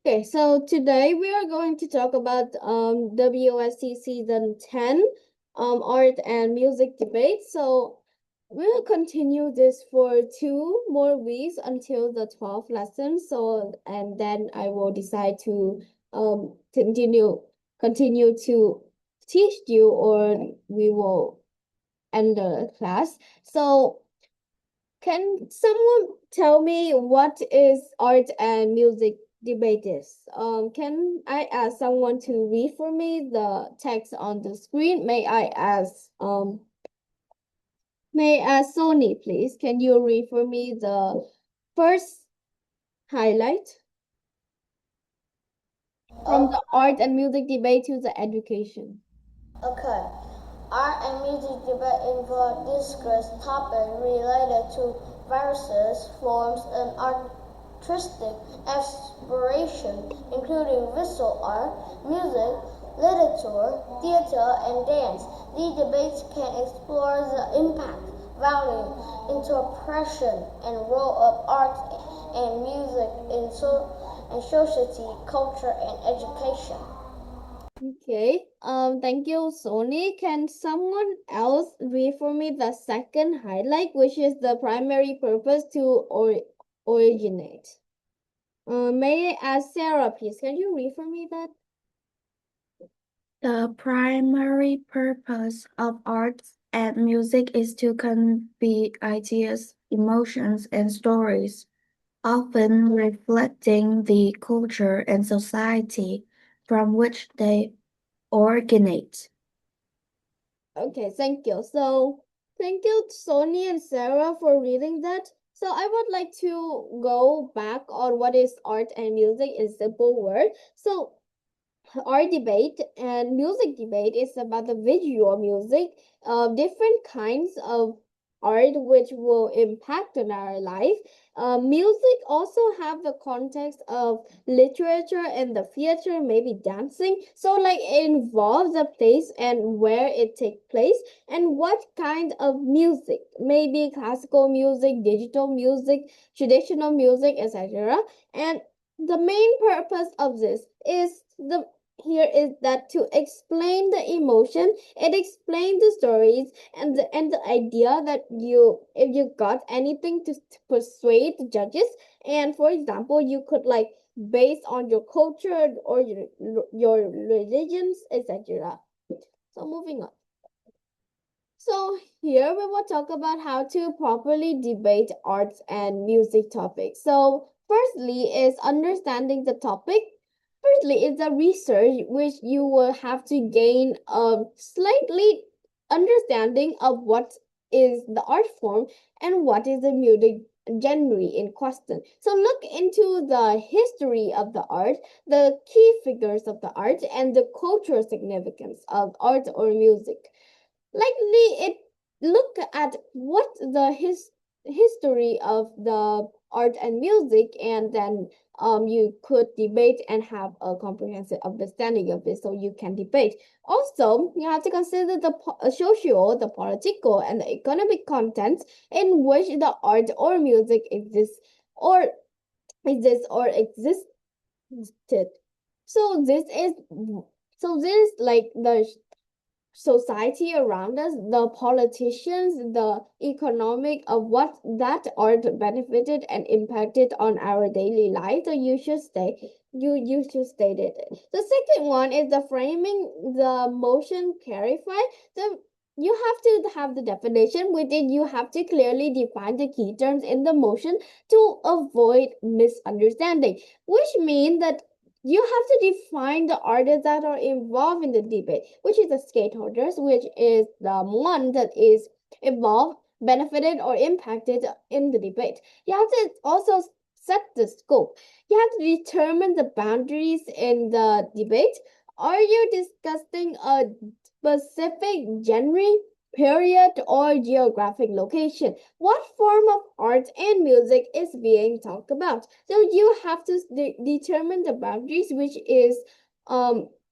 Okay, so today we are going to talk about WSC Season 10 art and music debate. So we'll continue this for 2 more weeks until the 12th lesson. So and then I will decide to continue to teach you, or we will end the class. So can someone tell me what is art and music debate is? Can I ask someone to read for me the text on the screen? May I ask Sony, please? Can you read for me the first highlight from the art and music debate to the education? Okay. Art and music debate involve discuss topics related to various forms and artistic expression, including visual art, music, literature, theater, and dance. These debates can explore the impact, value, interpretation, and role of art and music in society, culture, and education. Okay. Thank you, Sony. Can someone else read for me the second highlight, which is the primary purpose to originate? May I ask Sarah, please? Can you read for me that? The primary purpose of arts and music is to convey ideas, emotions, and stories, often reflecting the culture and society from which they originate. Okay, thank you. So, thank you, Sony and Sarah, for reading that. So, I would like to go back on what is art and music in simple word. So, our debate and music debate is about the visual music, different kinds of art which will impact on our life. Music also have the context of literature and the theater, maybe dancing. So like it involves the place and where it takes place and what kind of music, maybe classical music, digital music, traditional music, etc. And the main purpose of this is the here is that to explain the emotion, it explains the stories and the idea that you if you got anything to persuade the judges, and for example you could like based on your culture or your religions, etc. So moving on. So here we will talk about how to properly debate arts and music topics. So firstly is understanding the topic. Firstly is the research which you will have to gain a slightly understanding of what is the art form and what is the music genre in question. So look into the history of the art, the key figures of the art, and the cultural significance of art or music. Likely it look at what the history of the art and music, and then you could debate and have a comprehensive understanding of it, so you can debate. Also you have to consider the social, the political, and the economic contents in which the art or music or existed. So this is like the society around us, the politicians, the economic of what that art benefited and impacted on our daily life. So you should state it. The second one is the framing, the motion clarify. So you have to have the definition within. You have to clearly define the key terms in the motion to avoid misunderstanding, which means that you have to define the artists that are involved in the debate, which is the stakeholders, which is the one that is involved, benefited, or impacted in the debate. You have to also set the scope. You have to determine the boundaries in the debate. Are you discussing a specific genre, period, or geographic location? What form of art and music is being talked about? So you have to determine the boundaries, which is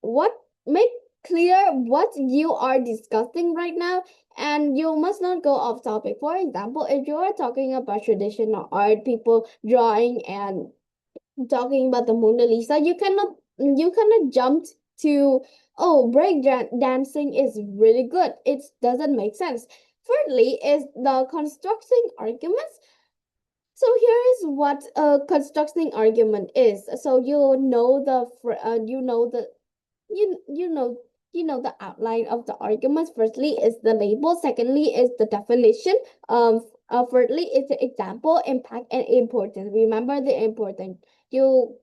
what make clear what you are discussing right now, and you must not go off topic. For example, if you are talking about traditional art, people drawing and talking about the Mona Lisa, you cannot jump to, oh, dancing is really good. It doesn't make sense. Thirdly is the constructing arguments. So here is what a constructing argument is. So you know the outline of the arguments. Firstly is the label. Secondly is the definition. Thirdly is the example, impact, and importance. Remember the important. You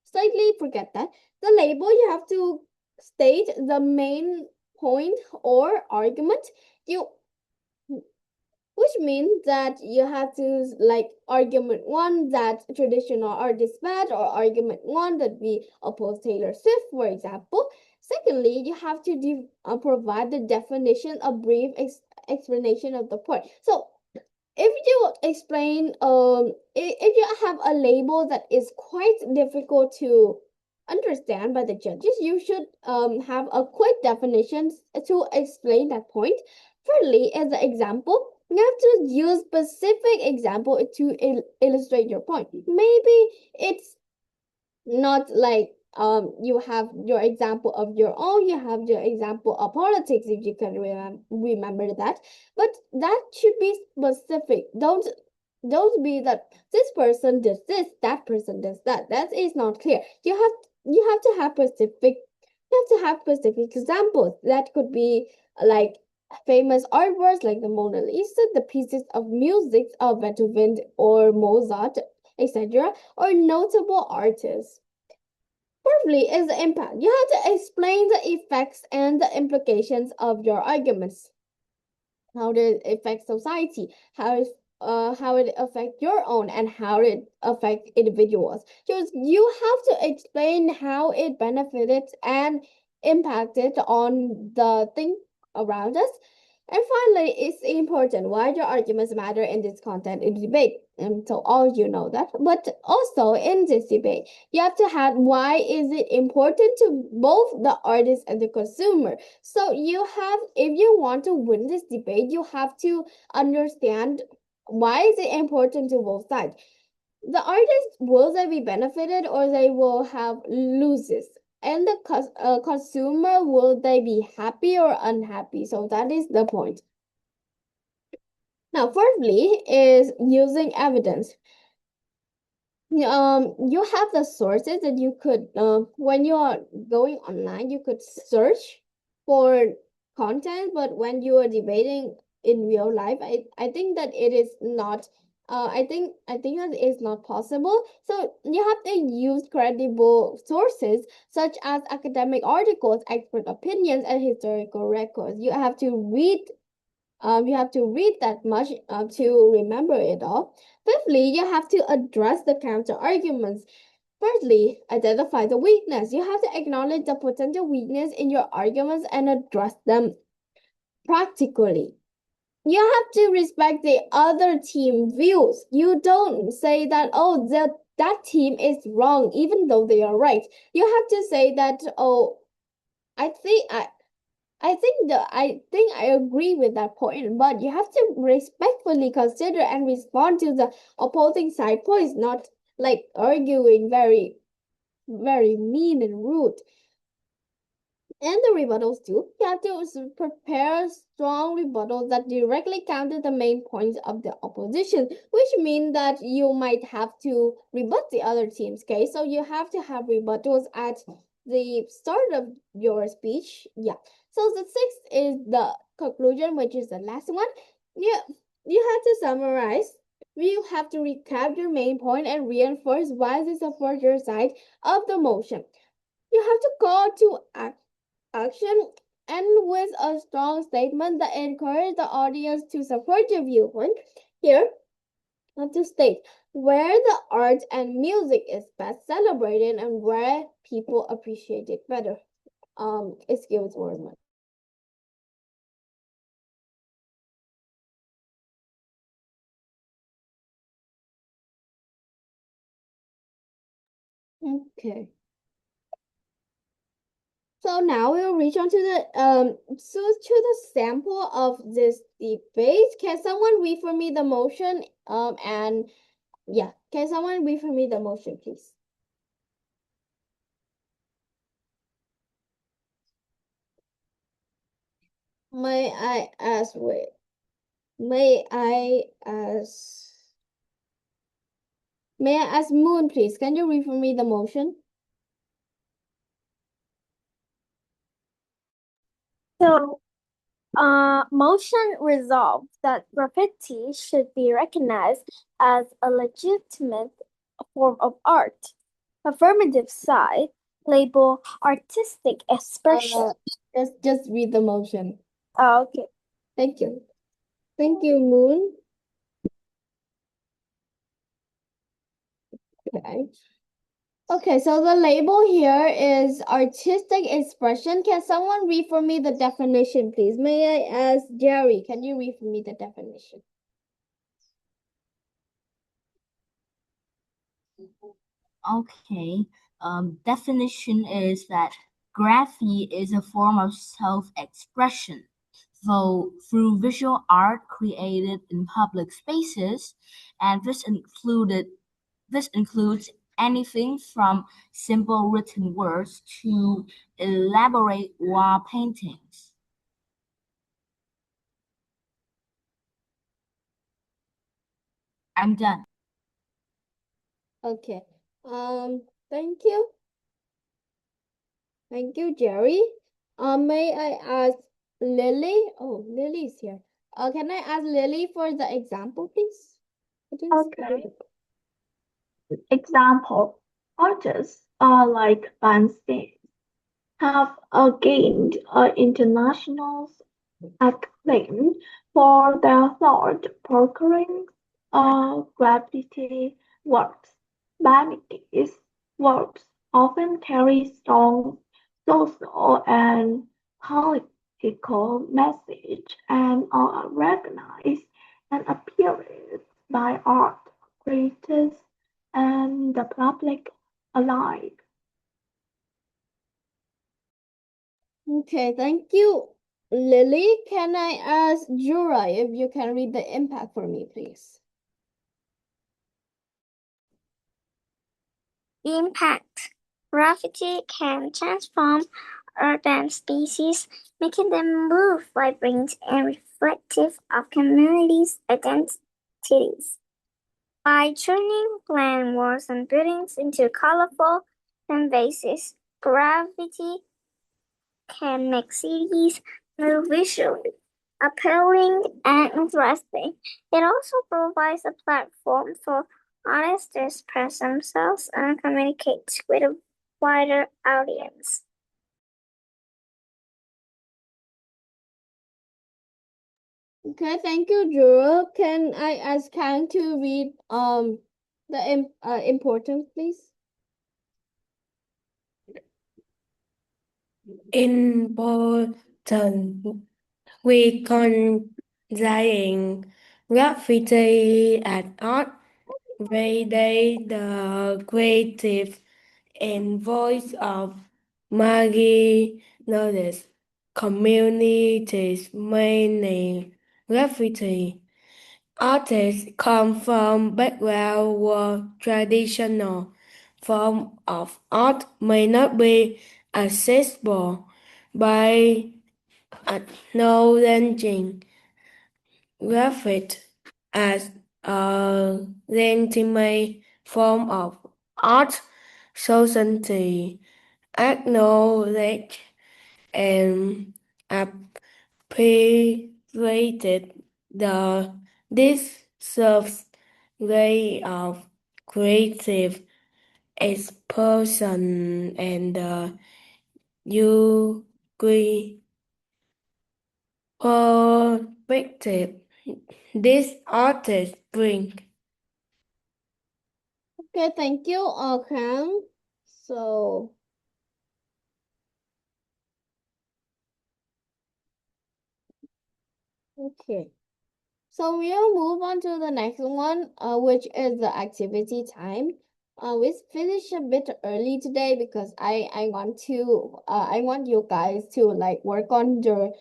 slightly forget that. The label, you have to state the main point or argument. You which means that you have to, like, argument one, that traditional art is bad, or argument one that we oppose Taylor Swift, for example. Secondly, you have to provide the definition, a brief explanation of the point. So if you explain, if you have a label that is quite difficult to understand by the judges, you should have a quick definition to explain that point. Thirdly, as an example, you have to use specific example to illustrate your point. Maybe it's not like you have your example of your own, you have your example of politics, if you can remember that, but that should be specific. Don't be that this person does this, that person does that. That is not clear. You have to have specific, examples. That could be like famous artworks like the Mona Lisa, the pieces of music of Beethoven or Mozart, etc., or notable artists. Fourthly is the impact. You have to explain the effects and the implications of your arguments. How does it affect society? How it affect your own, and how it affect individuals. You have to explain how it benefited and impacted on the thing around us. And finally, it's important why your arguments matter in this content in debate. And so all you know that. But also in this debate, you have to have why is it important to both the artist and the consumer. So if you want to win this debate, you have to understand why is it important to both sides. The artist, will they be benefited or they will have loses? And the consumer, will they be happy or unhappy? So that is the point. Now, fourthly is using evidence. You have the sources that you could, when you are going online, you could search for content, but when you are debating in real life, I think that it is not I think that is not possible. So you have to use credible sources such as academic articles, expert opinions, and historical records. You have to read that much to remember it all. Fifthly, you have to address the counter arguments. Firstly, identify the weakness. You have to acknowledge the potential weakness in your arguments and address them practically. You have to respect the other team views. You don't say that, oh, that team is wrong, even though they are right. You have to say that, oh, I think I agree with that point, but you have to respectfully consider and respond to the opposing side points, not like arguing very, very mean and rude. And the rebuttals too. You have to prepare strong rebuttals that directly counter the main points of the opposition, which means that you might have to rebut the other team's case. So you have to have rebuttals at the start of your speech. Yeah. So the sixth is the conclusion, which is the last one. You have to summarize. You have to recap your main point and reinforce why they support your side of the motion. You have to call to action and with a strong statement that encourages the audience to support your viewpoint. Here, I have to state where the art and music is best celebrated and where people appreciate it better. Excuse me. Okay. So now we'll reach on to the sample of this debate. Can someone read for me the motion and Yeah. Can someone read for me the motion, please? May I ask, wait. May I ask Moon, please? Can you read for me the motion? So, motion resolved that graffiti should be recognized as a legitimate form of art. Affirmative side, label artistic expression. Just read the motion. Okay. Thank you. Thank you, Moon. Okay. Okay, so the label here is artistic expression. Can someone read for me the definition, please? May I ask Jerry, can you read for me the definition? Okay. Definition is that graffiti is a form of self-expression, though through visual art created in public spaces, and this includes anything from simple written words to elaborate wall paintings. I'm done. Okay. Thank you. Thank you, Jerry. May I ask Lily? Oh, Lily's here. Can I ask Lily for the example, please? Okay. Example, artists like Bernstein have gained international acclaim for their thought-provoking graffiti works. Banks's works often carry strong social and political message and are recognized and appreciated by art critics and the public alike. Okay, thank you. Lily, can I ask Jura if you can read the impact for me, please? Impact. Graffiti can transform urban spaces, making them more vibrant and reflective of communities' identities. By turning plain walls and buildings into colorful canvases, graffiti can make cities more visually appealing and interesting. It also provides a platform for artists to express themselves and communicate with a wider audience. Okay, thank you, Jura. Can I ask Kang to read the importance, please? Important. We considering graffiti as art, validate the creative and voice of marginalized communities, many graffiti artists come from backgrounds where traditional form of art may not be accessible by acknowledging graffiti as a legitimate form of art. Society acknowledge and appreciated the this serves way of creative expression and you perspective this artist bring. Okay, thank you, Kang. So, okay. So we'll move on to the next one, which is the activity time. We finished a bit early today because I want you guys to like work on your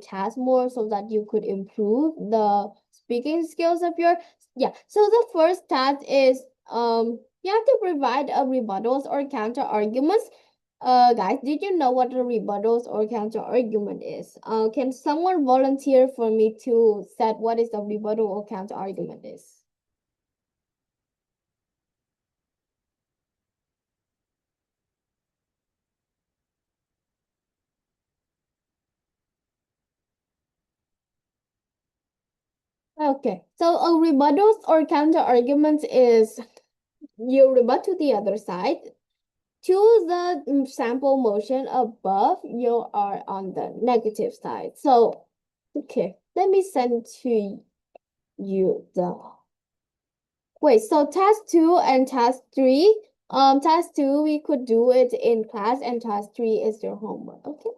task more so that you could improve the speaking skills of yours. Yeah, so the first task is you have to provide a rebuttals or counter arguments. Guys, did you know what a rebuttals or counter argument is? Can someone volunteer for me to set what is a rebuttal or counter argument is? Okay, so a rebuttals or counter arguments is you rebut to the other side. Choose the sample motion above, you are on the negative side. So, okay, let me send to you the wait. So task 2 and task 3. Task 2 we could do it in class, and task 3 is your homework. Okay.